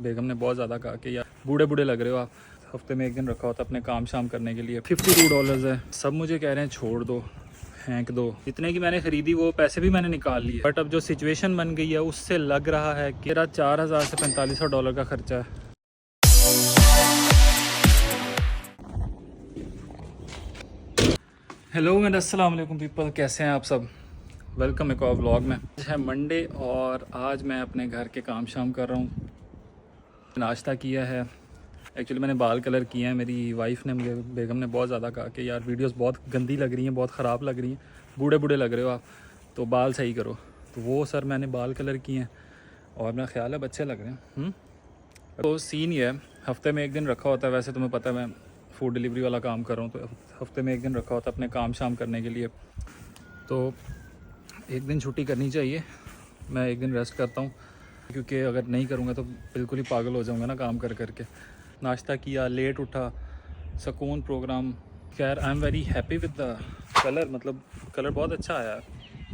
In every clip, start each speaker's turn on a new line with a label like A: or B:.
A: बेगम ने बहुत ज़्यादा कहा कि यार बूढ़े बूढ़े लग रहे हो आप, हफ्ते में एक दिन रखा होता अपने काम शाम करने के लिए। $52 है। सब मुझे कह रहे हैं छोड़ दो, फेंक दो। जितने की मैंने ख़रीदी वो पैसे भी मैंने निकाल लिए, बट अब जो सिचुएशन बन गई है उससे लग रहा है कि मेरा $4000 से $4500 का खर्चा है। हेलो एंड अस्सलाम वालेकुम पीपल, कैसे हैं आप सब। वेलकम एक और व्लॉग में। है मंडे और आज मैं अपने घर के काम शाम कर रहा हूँ। नाश्ता किया है। एक्चुअली मैंने बाल कलर किए हैं। मेरी वाइफ ने मुझे, बेगम ने बहुत ज़्यादा कहा कि यार वीडियोस बहुत गंदी लग रही हैं, बहुत ख़राब लग रही हैं, बूढ़े बूढ़े लग रहे हो आप, तो बाल सही करो। तो वो सर मैंने बाल कलर किए हैं और मेरा ख्याल है अच्छे लग रहे हैं। तो सीन ये है, हफ्ते में एक दिन रखा होता है। वैसे तुम्हें पता है मैं फूड डिलीवरी वाला काम कर रहा हूँ, तो हफ्ते में एक दिन रखा होता है अपने काम शाम करने के लिए। तो एक दिन छुट्टी करनी चाहिए। मैं एक दिन रेस्ट करता हूँ, क्योंकि अगर नहीं करूँगा तो बिल्कुल ही पागल हो जाऊँगा ना काम कर करके। नाश्ता किया, लेट उठा, सुकून प्रोग्राम। खैर I am very happy with the colour, मतलब कलर बहुत अच्छा आया है,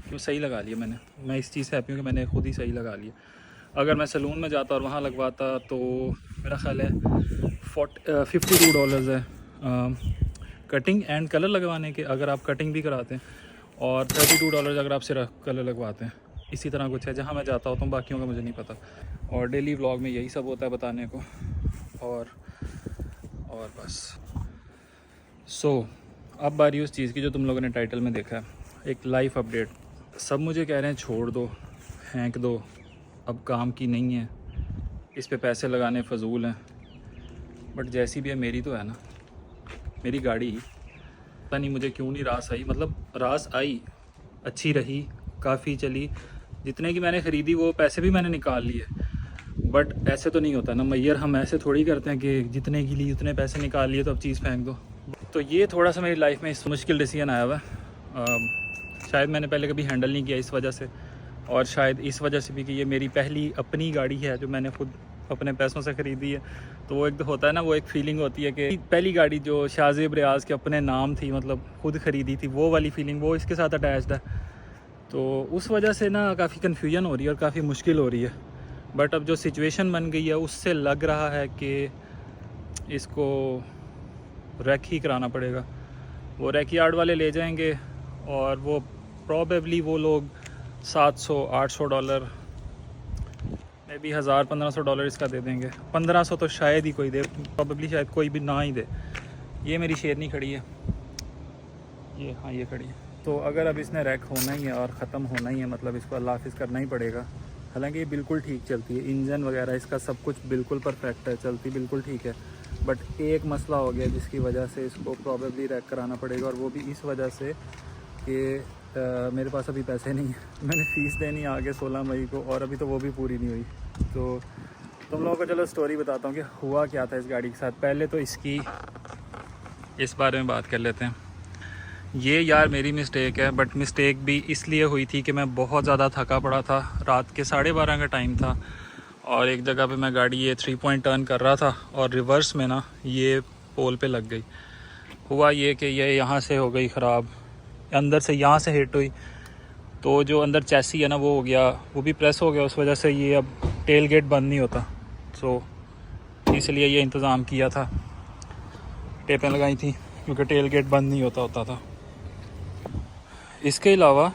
A: क्यों सही लगा लिया मैंने। मैं इस चीज़ से हैप्पी हूँ कि मैंने खुद ही सही लगा लिया। अगर मैं सैलून में जाता और वहाँ लगवाता तो मेरा ख्याल है $52 है कटिंग एंड कलर लगवाने के, अगर आप कटिंग भी कराते हैं, और $32 अगर आप सिर्फ कलर लगवाते हैं। इसी तरह कुछ है जहाँ मैं जाता होता हूँ, बाकियों का मुझे नहीं पता। और डेली व्लॉग में यही सब होता है बताने को। और बस अब बारी उस चीज़ की जो तुम लोगों ने टाइटल में देखा है, एक लाइफ अपडेट। सब मुझे कह रहे हैं छोड़ दो, फेंक दो, अब काम की नहीं है, इस पे पैसे लगाने फजूल हैं। बट जैसी भी है मेरी तो है ना, मेरी गाड़ी। पता नहीं मुझे क्यों नहीं रास आई, मतलब रास आई, अच्छी रही, काफ़ी चली। जितने की मैंने ख़रीदी वो पैसे भी मैंने निकाल लिए। बट ऐसे तो नहीं होता ना मैयर, हम ऐसे थोड़ी करते हैं कि जितने की ली उतने पैसे निकाल लिए तो अब चीज़ फेंक दो। तो ये थोड़ा सा मेरी लाइफ में इस मुश्किल डिसीजन आया हुआ है। शायद मैंने पहले कभी हैंडल नहीं किया इस वजह से, और शायद इस वजह से भी कि ये मेरी पहली अपनी गाड़ी है जो मैंने खुद अपने पैसों से ख़रीदी है। तो वो एक होता है ना, वो एक फ़ीलिंग होती है कि पहली गाड़ी जो शाज़ेब रियाज़ के अपने नाम थी, मतलब खुद ख़रीदी थी, वो वाली फ़ीलिंग वो इसके साथ अटैच्ड है। तो उस वजह से ना काफ़ी कन्फ्यूजन हो रही है और काफ़ी मुश्किल हो रही है। बट अब जो सिचुएशन बन गई है उससे लग रहा है कि इसको रैक ही कराना पड़ेगा। वो रैक यार्ड वाले ले जाएंगे और वो प्रॉबेबली वो लोग $700-800 मे बी $1000-1500 इसका दे देंगे। 1500 तो शायद ही कोई दे, प्रॉबेबली शायद कोई भी ना ही दे। ये मेरी शेरनी खड़ी है, ये हाँ ये खड़ी है। तो अगर अब इसने रैक होना ही है और ख़त्म होना ही है, मतलब इसको अल्लाह हाफिज़ करना ही पड़ेगा। हालांकि ये बिल्कुल ठीक चलती है, इंजन वगैरह इसका सब कुछ बिल्कुल परफेक्ट है, चलती बिल्कुल ठीक है। बट एक मसला हो गया जिसकी वजह से इसको प्रॉबेबली रैक कराना पड़ेगा, और वो भी इस वजह से कि मेरे पास अभी पैसे नहीं है। मैंने फ़ीस देनी आगे 16 मई को, और अभी तो वो भी पूरी नहीं हुई। तो तुम लोगों को चलो स्टोरी बताता हूँ कि हुआ क्या था इस गाड़ी के साथ। पहले तो इसकी इस बारे में बात कर लेते हैं। ये यार मेरी मिस्टेक है, बट मिस्टेक भी इसलिए हुई थी कि मैं बहुत ज़्यादा थका पड़ा था। रात के 12:30 का टाइम था और एक जगह पे मैं गाड़ी ये 3 पॉइंट टर्न कर रहा था और रिवर्स में ना ये पोल पे लग गई। हुआ ये कि ये यहाँ से हो गई ख़राब, अंदर से यहाँ से हिट हुई, तो जो अंदर चैसी है ना वो हो गया, वो भी प्रेस हो गया। उस वजह से ये अब टेल गेट बंद नहीं होता, सो इसलिए ये इंतज़ाम किया था, टेपें लगाई थी, क्योंकि टेल गेट बंद नहीं होता था। इसके अलावा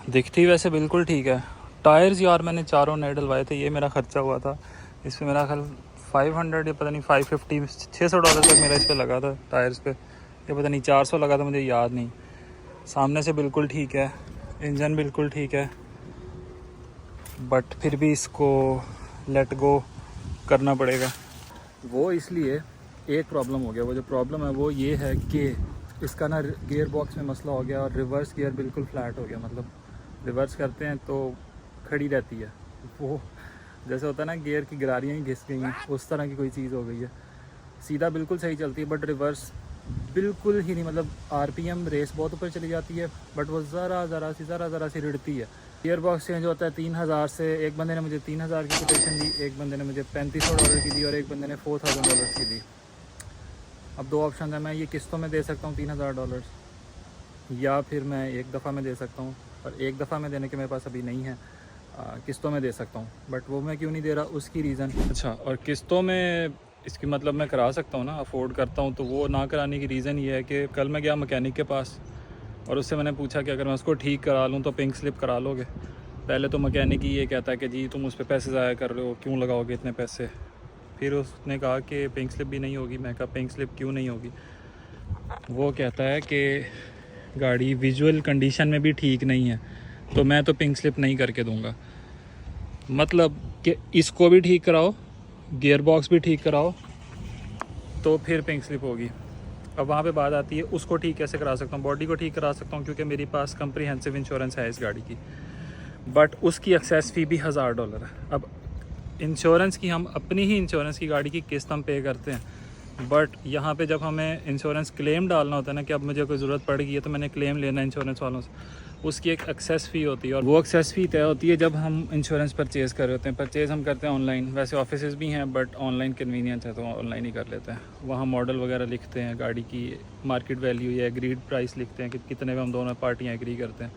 A: दिखती वैसे बिल्कुल ठीक है। टायर्स यार मैंने चारों नए डलवाए थे, ये मेरा ख़र्चा हुआ था। इस पर मेरा ख्याल 500 या पता नहीं 550 $600 तक मेरा इस पर लगा था टायर्स पे, या पता नहीं 400 लगा था, मुझे याद नहीं। सामने से बिल्कुल ठीक है, इंजन बिल्कुल ठीक है, बट फिर भी इसको लेट गो करना पड़ेगा। वो इसलिए एक प्रॉब्लम हो गया। वो जो प्रॉब्लम है वो ये है कि इसका ना गियर बॉक्स में मसला हो गया और रिवर्स गियर बिल्कुल फ्लैट हो गया। मतलब रिवर्स करते हैं तो खड़ी रहती है, वो जैसे होता है ना गियर की गिरारियाँ ही घिस गई हैं, उस तरह की कोई चीज़ हो गई है। सीधा बिल्कुल सही चलती है बट रिवर्स बिल्कुल ही नहीं। मतलब आरपीएम रेस बहुत ऊपर चली जाती है, बट वो ज़रा सी रिड़ती है। गियर बॉक्स चेंज होता है 3000 से। एक बंदे ने मुझे 3000 की कोटेशन दी, एक बंदे ने मुझे $3500 की दी, और एक बंदे ने $4000 की दी। अब दो ऑप्शन है, मैं ये किस्तों में दे सकता हूँ $3000, या फिर मैं एक दफ़ा में दे सकता हूँ, और एक दफ़ा में देने के मेरे पास अभी नहीं है। किस्तों में दे सकता हूँ, बट वो मैं क्यों नहीं दे रहा उसकी रीज़न। अच्छा, और किस्तों में इसकी मतलब मैं करा सकता हूँ ना, अफोर्ड करता हूँ, तो वो ना कराने की रीज़न ये है कि कल मैं गया मैकेनिक के पास और उससे मैंने पूछा कि अगर मैं उसको ठीक करा लूँ तो पिंक स्लिप करा लोगे। पहले तो मैकेनिक ही ये कहता है कि जी तुम उस पर पैसे ज़ाया कर रहे हो, क्यों लगाओगे इतने पैसे। फिर उसने कहा कि पिंक स्लिप भी नहीं होगी। मैं कहा पिंक स्लिप क्यों नहीं होगी। वो कहता है कि गाड़ी विजुअल कंडीशन में भी ठीक नहीं है, तो मैं तो पिंक स्लिप नहीं करके दूंगा। मतलब कि इसको भी ठीक कराओ, गियर बॉक्स भी ठीक कराओ, तो फिर पिंक स्लिप होगी। अब वहाँ पे बात आती है उसको ठीक कैसे करा सकता हूँ। बॉडी को ठीक करा सकता हूँ क्योंकि मेरे पास कम्प्रीहेंसिव इंश्योरेंस है इस गाड़ी की, बट उसकी एक्सेस फ़ी भी $1000 है। अब इंश्योरेंस की, हम अपनी ही इंश्योरेंस की गाड़ी की किस्त हम पे करते हैं, बट यहाँ पे जब हमें इंश्योरेंस क्लेम डालना होता है ना कि अब मुझे कोई ज़रूरत पड़ गई है तो मैंने क्लेम लेना है इंश्योरेंस वालों से, उसकी एक एक्सेस फ़ी होती है और वो एक्सेस फ़ी तय होती है जब हम इंश्योरेंस परचेज़ कर रहे होते हैं। परचेज़ हम करते हैं ऑनलाइन, वैसे ऑफिस भी हैं बट ऑनलाइन कन्वीनियंस है तो ऑनलाइन ही कर लेते हैं। वहाँ मॉडल वगैरह लिखते हैं, गाड़ी की मार्केट वैल्यू या एग्रीड प्राइस लिखते हैं कि कितने में हम दोनों पार्टियाँ एग्री करते हैं।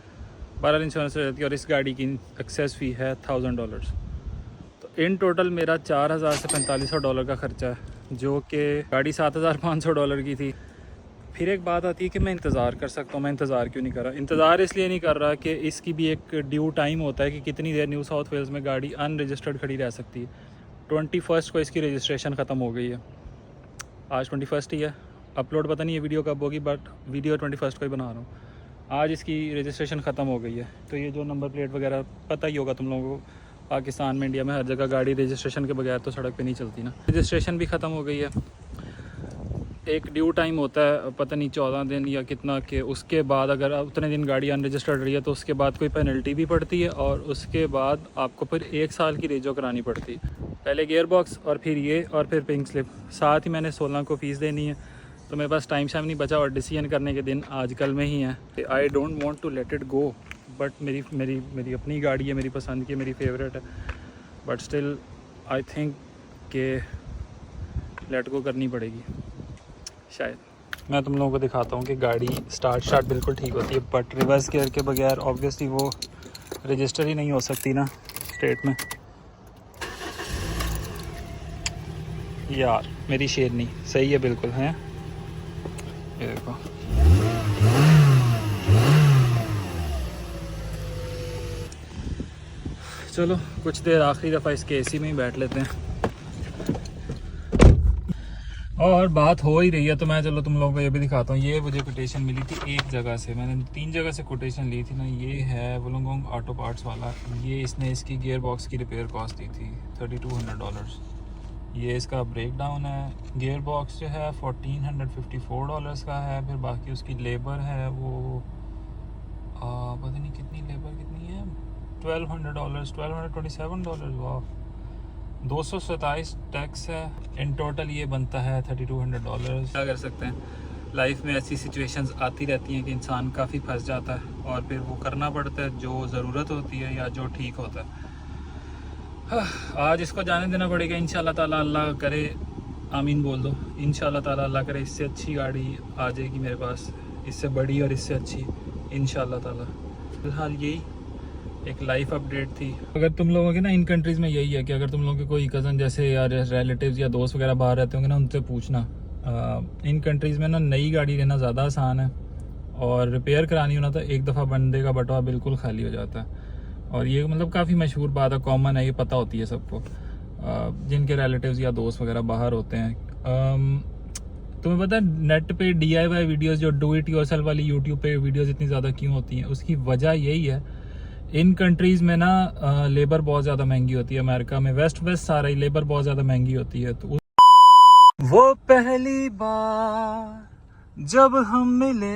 A: बहरहाल इंश्योरेंस हो जाती है और इस गाड़ी की एक्सेस फ़ी है $1000। तो इन टोटल मेरा $4000 से $4500 का ख़र्चा है, जो कि गाड़ी $7500 की थी। फिर एक बात आती है कि मैं इंतज़ार कर सकता हूँ। मैं इंतज़ार क्यों नहीं कर रहा? इंतज़ार इसलिए नहीं कर रहा कि इसकी भी एक ड्यू टाइम होता है कि कितनी देर न्यू साउथ वेल्स में गाड़ी अनरजिस्टर्ड खड़ी रह सकती है। 21 को इसकी रजिस्ट्रेशन ख़त्म हो गई है। आज 21 ही है, अपलोड पता नहीं ये वीडियो कब होगी, बट वीडियो 21 को ही बना रहा हूँ। आज इसकी रजिस्ट्रेशन ख़त्म हो गई है। तो ये जो नंबर प्लेट वगैरह पता ही होगा तुम लोगों को, पाकिस्तान में, इंडिया में हर जगह गाड़ी रजिस्ट्रेशन के बगैर तो सड़क पे नहीं चलती ना। रजिस्ट्रेशन भी ख़त्म हो गई है। एक ड्यू टाइम होता है, पता नहीं 14 दिन या कितना, के उसके बाद अगर उतने दिन गाड़ी अनरजिस्टर्ड रही है तो उसके बाद कोई पेनल्टी भी पड़ती है और उसके बाद आपको फिर 1 साल की रेजो करानी पड़ती है। पहले गियर बॉक्स और फिर ये और फिर पिंक स्लिप, साथ ही मैंने 16 को फ़ीस देनी है। तो मेरे पास टाइम शाइम नहीं बचा और डिसीजन करने के दिन आजकल में ही है। I don't want to let it go, but मेरी अपनी गाड़ी है, मेरी पसंद की, मेरी फेवरेट है, बट स्टिल आई थिंक कि लेट गो करनी पड़ेगी शायद। मैं तुम लोगों को दिखाता हूँ कि गाड़ी स्टार्ट बिल्कुल ठीक होती है, बट रिवर्स गियर के बगैर ऑब्वियसली वो रजिस्टर ही नहीं हो सकती ना स्टेट में। यार मेरी शेरनी सही है बिल्कुल, है ये देखो। चलो कुछ देर आखिरी दफ़ा इसके एसी में ही बैठ लेते हैं। और बात हो ही रही है तो मैं चलो तुम लोगों को ये भी दिखाता हूँ। ये मुझे कोटेशन मिली थी एक जगह से, मैंने 3 जगह से कोटेशन ली थी ना। ये है वुलंगोंग ऑटो पार्ट्स वाला, ये इसने इसकी गियर बॉक्स की रिपेयर कॉस्ट दी थी $3200। ये इसका ब्रेक डाउन है। गियर बॉक्स जो है $1454 का है। फिर बाकी उसकी लेबर है वो पता नहीं कितनी लेबर कितनी है, $1200, $1227। वाह, 227 टैक्स है। इन टोटल ये बनता है $3200। क्या कर सकते हैं, लाइफ में ऐसी सिचुएशंस आती रहती हैं कि इंसान काफ़ी फंस जाता है और फिर वो करना पड़ता है जो ज़रूरत होती है या जो ठीक होता है। आज इसको जाने देना पड़ेगा इंशाल्लाह ताला। अल्लाह करे, आमीन बोल दो। इंशाल्लाह ताला अल्लाह करे इससे अच्छी गाड़ी आ जाएगी मेरे पास, इससे बड़ी और इससे अच्छी इंशाल्लाह ताला। फिलहाल यही एक लाइफ अपडेट थी। अगर तुम लोगों के ना इन कंट्रीज़ में यही है कि अगर तुम लोगों के कोई कज़न जैसे या रिलेटिव्स या दोस्त वगैरह बाहर रहते होंगे ना, उनसे पूछना। इन कंट्रीज़ में ना नई गाड़ी लेना ज़्यादा आसान है और रिपेयर करानी हो ना तो एक दफ़ा बंदे का बटवा बिल्कुल खाली हो जाता है। और ये मतलब काफ़ी मशहूर बात है, कॉमन है, ये पता होती है सबको जिनके रिलेटिव्स या दोस्त वगैरह बाहर होते हैं। तुम्हें पता है नेट पे DIY वीडियोस, जो डू इट योरसेल्फ वाली यूट्यूब पे वीडियोस इतनी ज़्यादा क्यों होती हैं? उसकी वजह यही है, इन कंट्रीज़ में ना लेबर बहुत ज़्यादा महंगी होती है। अमेरिका में वेस्ट सारा ही लेबर बहुत ज़्यादा महंगी होती है। तो वो पहली बार जब हम मिले,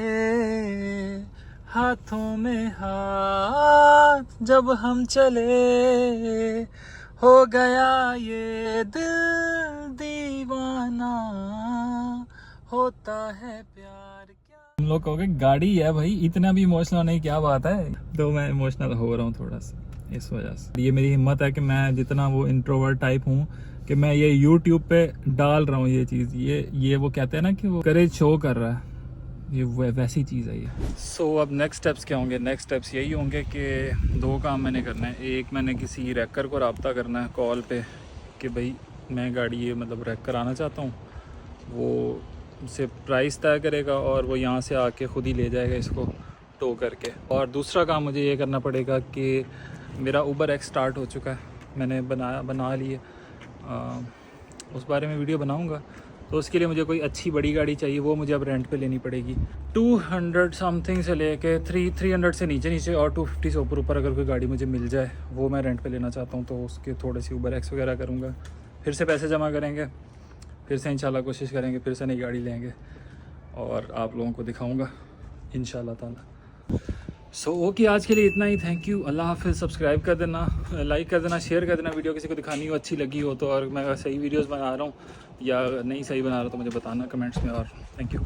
A: हाथों में हाथ जब हम चले, हो गया ये दिल दीवाना, होता है प्यार क्या। तुम लोग कहोगे गाड़ी है भाई, इतना भी इमोशनल होने की क्या बात है? तो मैं इमोशनल हो रहा हूँ थोड़ा सा इस वजह से। ये मेरी हिम्मत है कि मैं जितना वो इंट्रोवर्ट टाइप हूँ कि मैं ये YouTube पे डाल रहा हूँ ये चीज़। ये वो कहते हैं ना कि वो करेज शो कर रहा है। ये वैसी चीज़ है ये। सो अब नेक्स्ट स्टेप्स क्या होंगे? नेक्स्ट स्टेप्स यही होंगे कि 2 काम मैंने करना है। एक, मैंने किसी रैकर को रब्ता करना है कॉल पे कि भाई मैं गाड़ी ये मतलब रैक कराना चाहता हूँ, वो से प्राइस तय करेगा और वो यहाँ से आके ख़ुद ही ले जाएगा इसको टो करके। और दूसरा काम मुझे ये करना पड़ेगा कि मेरा उबर एक्स स्टार्ट हो चुका है, मैंने बना लिए, उस बारे में वीडियो बनाऊंगा। तो उसके लिए मुझे कोई अच्छी बड़ी गाड़ी चाहिए, वो मुझे अब रेंट पे लेनी पड़ेगी। 200 समथिंग से लेके 300 से नीचे और 250 से ऊपर अगर कोई गाड़ी मुझे मिल जाए, वो मैं रेंट पे लेना चाहता हूँ। तो उसके थोड़े सी उबर एक्स वगैरह करूँगा, फिर से पैसे जमा करेंगे, फिर से इंशाल्लाह कोशिश करेंगे, फिर से नई गाड़ी लेंगे और आप लोगों को दिखाऊँगा इंशाल्लाह ताला। सो ओके, आज के लिए इतना ही। थैंक यू, अल्लाह हाफ़िज़। सब्सक्राइब कर देना, लाइक कर देना, शेयर कर देना वीडियो, किसी को दिखानी हो, अच्छी लगी हो तो। और मैं सही वीडियोस बना रहा हूँ या नहीं सही बना रहा तो मुझे बताना कमेंट्स में। और थैंक यू।